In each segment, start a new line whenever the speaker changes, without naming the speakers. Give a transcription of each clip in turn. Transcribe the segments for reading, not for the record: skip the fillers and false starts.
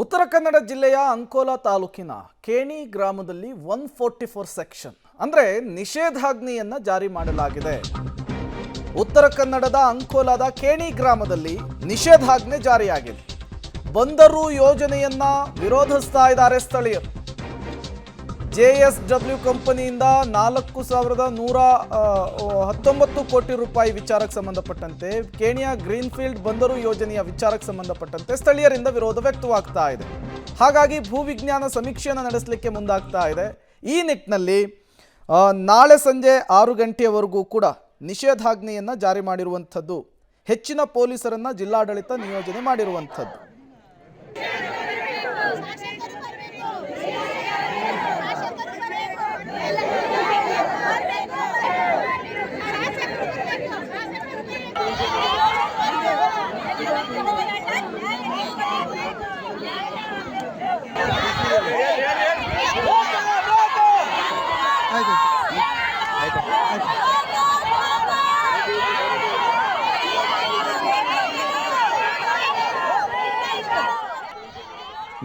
ಉತ್ತರ ಕನ್ನಡ ಜಿಲ್ಲೆಯ ಅಂಕೋಲಾ ತಾಲೂಕಿನ ಕೇಣಿ ಗ್ರಾಮದಲ್ಲಿ 144 ಸೆಕ್ಷನ್ ಅಂದ್ರೆ ನಿಷೇಧಾಜ್ಞೆಯನ್ನ ಜಾರಿ ಮಾಡಲಾಗಿದೆ. ಉತ್ತರ ಕನ್ನಡದ ಅಂಕೋಲಾದ ಕೇಣಿ ಗ್ರಾಮದಲ್ಲಿ ನಿಷೇಧಾಜ್ಞೆ ಜಾರಿಯಾಗಿದೆ. ಬಂದರು ಯೋಜನೆಯನ್ನ ವಿರೋಧಿಸ್ತಾ ಇದ್ದಾರೆ ಸ್ಥಳೀಯರು. JSW ಕಂಪನಿಯಿಂದ 4,119 ಕೋಟಿ ರೂಪಾಯಿ ವಿಚಾರಕ್ಕೆ ಸಂಬಂಧಪಟ್ಟಂತೆ ಕೇಣಿಯ ಗ್ರೀನ್ಫೀಲ್ಡ್ ಬಂದರು ಯೋಜನೆಯ ವಿಚಾರಕ್ಕೆ ಸಂಬಂಧಪಟ್ಟಂತೆ ಸ್ಥಳೀಯರಿಂದ ವಿರೋಧ ವ್ಯಕ್ತವಾಗ್ತಾ ಇದೆ. ಹಾಗಾಗಿ ಭೂವಿಜ್ಞಾನ ಸಮೀಕ್ಷೆಯನ್ನು ನಡೆಸಲಿಕ್ಕೆ ಮುಂದಾಗ್ತಾ ಇದೆ. ಈ ನಿಟ್ಟಿನಲ್ಲಿ ನಾಳೆ ಸಂಜೆ 6 ಗಂಟೆಯವರೆಗೂ ಕೂಡ ನಿಷೇಧಾಜ್ಞೆಯನ್ನು ಜಾರಿ ಮಾಡಿರುವಂಥದ್ದು. ಹೆಚ್ಚಿನ ಪೊಲೀಸರನ್ನು ಜಿಲ್ಲಾಡಳಿತ ನಿಯೋಜನೆ ಮಾಡಿರುವಂಥದ್ದು.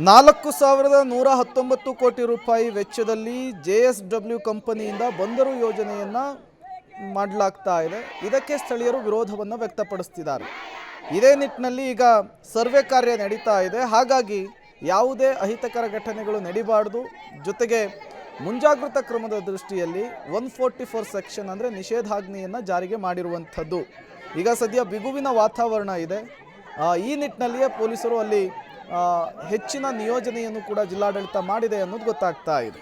$4,119 ಕೋಟಿ ರೂಪಾಯಿ ವೆಚ್ಚದಲ್ಲಿ JSW ಕಂಪನಿಯಿಂದ ಬಂದರು ಯೋಜನೆಯನ್ನು ಮಾಡಲಾಗ್ತಾ ಇದೆ. ಇದಕ್ಕೆ ಸ್ಥಳೀಯರು ವಿರೋಧವನ್ನು ವ್ಯಕ್ತಪಡಿಸ್ತಿದ್ದಾರೆ. ಇದೇ ನಿಟ್ಟಿನಲ್ಲಿ ಈಗ ಸರ್ವೆ ಕಾರ್ಯ ನಡೀತಾ ಇದೆ. ಹಾಗಾಗಿ ಯಾವುದೇ ಅಹಿತಕರ ಘಟನೆಗಳು ನಡೀಬಾರ್ದು. ಜೊತೆಗೆ ಮುಂಜಾಗ್ರತಾ ಕ್ರಮದ ದೃಷ್ಟಿಯಲ್ಲಿ 144 ಸೆಕ್ಷನ್ ಅಂದರೆ ನಿಷೇಧಾಜ್ಞೆಯನ್ನು ಜಾರಿಗೆ ಮಾಡಿರುವಂಥದ್ದು. ಈಗ ಸದ್ಯ ಬಿಗುವಿನ ವಾತಾವರಣ ಇದೆ. ಈ ನಿಟ್ಟಿನಲ್ಲಿಯೇ ಪೊಲೀಸರು ಅಲ್ಲಿ ಹೆಚ್ಚಿನ ನಿಯೋಜನೆಯನ್ನು ಕೂಡ ಜಿಲ್ಲಾಡಳಿತ ಮಾಡಿದೆ ಅನ್ನೋದು ಗೊತ್ತಾಗ್ತಾ ಇದೆ.